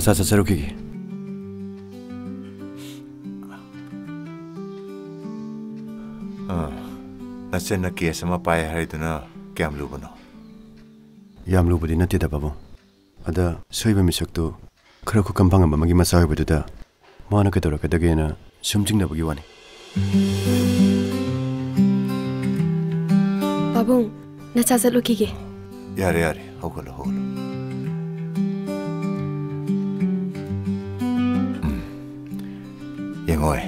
ꯅꯆꯥ ꯆꯠꯆꯔꯨꯈꯤꯒꯦ. ꯅꯆꯟꯅ ꯀꯦꯁ ꯑꯃ ꯄꯥꯏ ꯍꯥꯏꯗꯨꯅ ꯀꯌꯥꯝ ꯂꯨꯕꯅꯣ? ꯌꯥꯝ ꯂꯨꯕꯗꯤ ꯅꯠꯇꯦꯗ ꯄꯥꯕꯨꯡ. ꯑꯗ ꯁꯣꯏꯕ ꯃꯤꯁꯛꯇꯨ ꯈꯔ ꯈꯨꯀꯝ ꯐꯪꯉꯝꯕ ꯑꯃꯒꯤ ꯃꯆꯥ ꯑꯣꯏꯕꯗꯨꯗ ꯃꯥꯅ ꯀꯩꯗꯧꯔꯛꯀꯗꯒꯦꯅ ꯁꯨꯝ ꯆꯤꯡꯅꯕꯒꯤ ꯋꯥꯅꯤ. ꯄꯥꯕꯨꯡ, ꯅꯆꯥ ꯆꯠꯂꯨꯈꯤꯒꯦ. ꯌꯥꯔꯦ ꯌꯥꯔꯦ, ꯍꯧꯒꯠꯂꯣ ꯍꯧꯒꯠꯂꯣ. ꯌꯦꯡꯉꯣꯏ,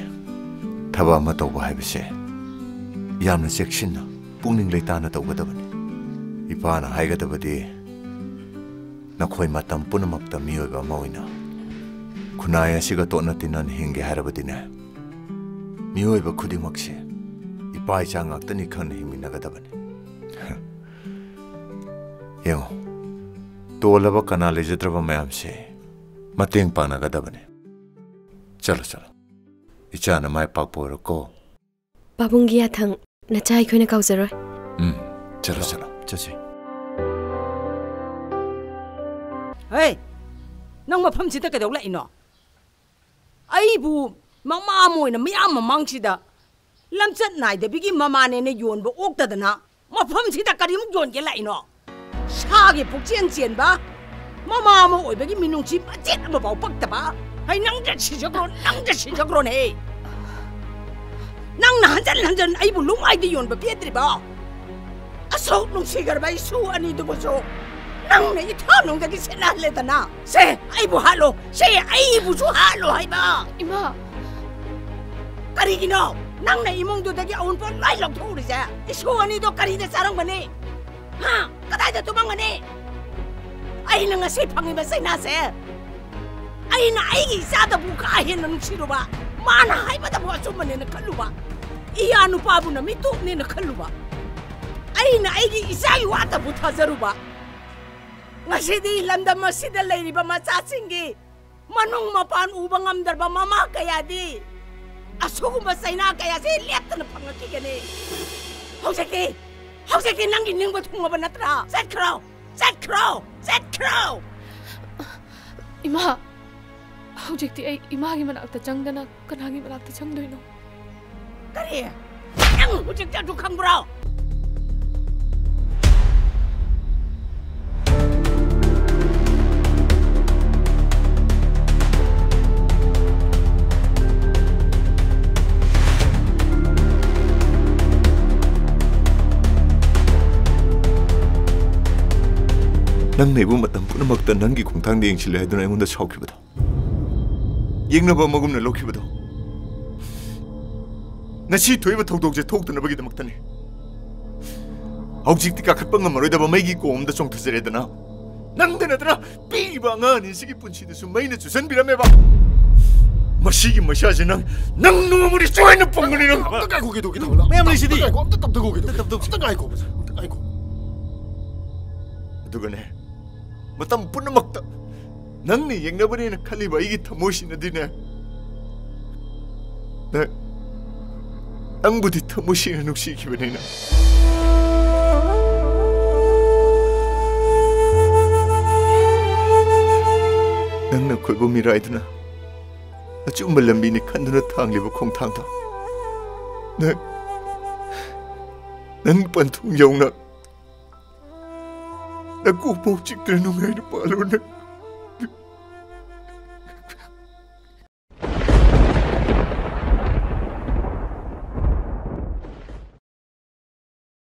ꯊꯕꯛ ꯑꯃ ꯇꯧꯕ ꯍꯥꯏꯕꯁꯦ ꯌꯥꯝꯅ ꯆꯦꯛꯁꯤꯟꯅ ꯄꯨꯛꯅꯤꯡ ꯂꯩꯇꯥꯅ ꯇꯧꯒꯗꯕꯅꯤ. ꯏꯄꯥꯅ ꯍꯥꯏꯒꯗꯕꯗꯤ ꯅꯈꯣꯏ ꯃꯇꯝ ꯄꯨꯝꯅꯃꯛꯇ ꯃꯤꯑꯣꯏꯕ ꯑꯃ ꯑꯣꯏꯅ ꯈꯨꯟꯅꯥꯏ ꯑꯁꯤꯒ ꯇꯣꯠꯅ ꯇꯤꯟꯅꯅ ꯍꯤꯡꯒꯦ ꯍꯥꯏꯔꯕꯗꯤꯅꯦ, ꯃꯤꯑꯣꯏꯕ ꯈꯨꯗꯤꯡꯃꯛꯁꯦ ꯏꯄꯥ ꯏꯆꯥ ꯉꯥꯛꯇꯅꯤ ꯈꯪꯅ ꯍꯤꯡꯃꯤꯟꯅꯒꯗꯕꯅꯤ. ꯌꯦꯡꯉꯣ, ꯇꯣꯜꯂꯕ ꯀꯅꯥ ꯂꯩꯖꯗ꯭ꯔꯕ ꯃꯌꯥꯝꯁꯦ ꯃꯇꯦꯡ ꯄꯥꯡꯅꯒꯗꯕꯅꯤ. ꯆꯠꯂꯣ ꯆꯠꯂꯣ, 이자는 많이 빡보였고. 바봉기야 당 나차 이코네 가우저러. 저러. 저지. 에이, 낭마 펌치다 그대올라 이노. 아이부 막마 모이나 미야마 망치다. 람쯧 나이데 비기 마마네네 요원보 옥다드나. 마 펌치다 까리면 요원게라 이노. 샤게 복지엔지엔바. 마마모 오이베기 민웅치 마쯧 뭐 바우 빡다바. 아이 낭자 시적으로네. 낭나 한잔 아이부 룽아이데 요원보 피에드리바. 아소 룽시가르바 이수 아니도 보소. 낭네 이 타농다기 세나할래다나. 세 아이부 할로. 세 아이부주 할로 하이바. 이마. 까리기노. 낭네 이몽도다기 아운보 라이럭 토우리자. 이수 아니도 까리데 사랑바네. 하, 까다이다 도망가네. 아이는 세팡이면 세나세. 아이는 아이기 싸다 부가 해는 치료봐. 많아 하이바다 보아주면은 칼루봐. 이 아누바부는 미뚝내는 칼루봐. 아이는 아이기 이상이 왔다 붙어서루봐. ngasi디 lamdam masida lady ba masasingi. Manong mapan ubang amdar ba mama kaya di. Aso ko masay na kaya si liat na pangakigani. Hauseki nangin ning ba tunga ba natra. Set crow. 이마. hꯧꯖꯤꯛꯇꯤ ꯑꯩ 이마ꯒꯤ ꯃꯅꯥꯛꯇ ꯆꯪꯗꯅ ꯀꯅꯥꯒꯤ ꯃꯅꯥꯛꯇ ꯆꯪꯗꯣꯏꯅꯣ? ꯀꯔꯤ? ꯅꯪ ꯍꯧꯖꯤꯛꯇ ꯑꯗꯨ ꯈꯪꯕ꯭ꯔꯣ? ꯅꯪ ꯅꯩꯕ ꯃꯇꯝ ꯄꯨꯝꯅꯃꯛꯇ ꯅꯪꯒꯤ ꯈꯣꯡꯊꯥꯡꯗ ꯌꯦꯡꯁꯤꯜꯂꯦ ꯍꯥꯏꯗꯨꯅ ꯑꯩꯉꯣꯟꯗ ꯁꯥꯎꯈꯤꯕꯗꯣ, ꯌꯦꯡꯅꯕ ꯑꯃꯒꯨꯝꯅ ꯂꯧꯈꯤꯕꯗꯣ, ꯉꯁꯤ ꯊꯣꯛꯏꯕ ꯊꯧꯗꯣꯛꯁꯦ ꯊꯣꯛꯇꯅꯕꯒꯤꯗꯃꯛꯇꯅꯤ. ꯍꯧꯖꯤꯛꯇꯤ ꯀꯥꯈꯠꯄ ꯉꯝꯃꯔꯣꯏꯗꯕ ꯃꯩꯒꯤ ꯀꯣꯝꯗ ꯆꯣꯡꯊꯖꯔꯦꯗꯅ. ꯅꯪꯗ ꯅꯠꯇꯅ ꯄꯤꯛꯏꯕ ꯑꯉꯥꯡ ꯑꯅꯤꯁꯤꯒꯤ ꯄꯨꯟꯁꯤꯗꯁꯨ ꯃꯩꯅ ꯆꯨꯁꯟꯕꯤꯔꯝꯃꯦꯕ. ꯃꯁꯤꯒꯤ ꯃꯩꯁꯥꯁꯦ ꯅꯪ ꯅꯣꯡꯃꯗꯤ ꯁꯣꯏꯅ ꯐꯪꯒꯅꯤ. ꯅꯪ ꯑꯝꯇ ꯉꯥꯏꯈꯣ ꯃꯌꯥꯝ ꯂꯩꯁꯤꯗꯤ. ꯑꯝꯇ ꯇꯞꯊꯈꯣ. ꯑꯝꯇ ꯉꯥꯏꯈꯣ. ꯑꯗꯨꯒꯅꯦ, ꯃꯇꯝ ꯄꯨꯝꯅꯃꯛꯇ ꯅꯪꯅ ꯌꯦꯡꯅꯕꯅꯦꯅ ꯈꯜꯂꯤꯕ ꯑꯩꯒꯤ ꯊꯃꯣꯏꯁꯤꯅꯗꯤꯅꯦ, ꯅꯪꯕꯨꯗꯤ ꯊꯃꯣꯏ ꯁꯦꯡꯅ ꯅꯨꯡꯁꯤꯈꯤꯕꯅꯤꯅ. ꯅꯪꯅ ꯑꯩꯈꯣꯏꯕꯨ ꯃꯤꯔꯥꯏꯗꯨꯅ ꯑꯆꯨꯝꯕ ꯂꯝꯕꯤꯅꯤ ꯈꯟꯗꯨꯅ ꯊꯥꯡꯂꯤꯕ ꯈꯣꯡꯊꯥꯡꯗꯣ ꯅꯪ ꯄꯟꯊꯨꯡ ꯌꯧꯅ ꯅꯀꯣꯛ ꯄꯥꯎ ꯆꯤꯛꯇ꯭ꯔ ꯅꯨꯡꯉꯥꯏꯅ ꯄꯥꯜꯂꯣ.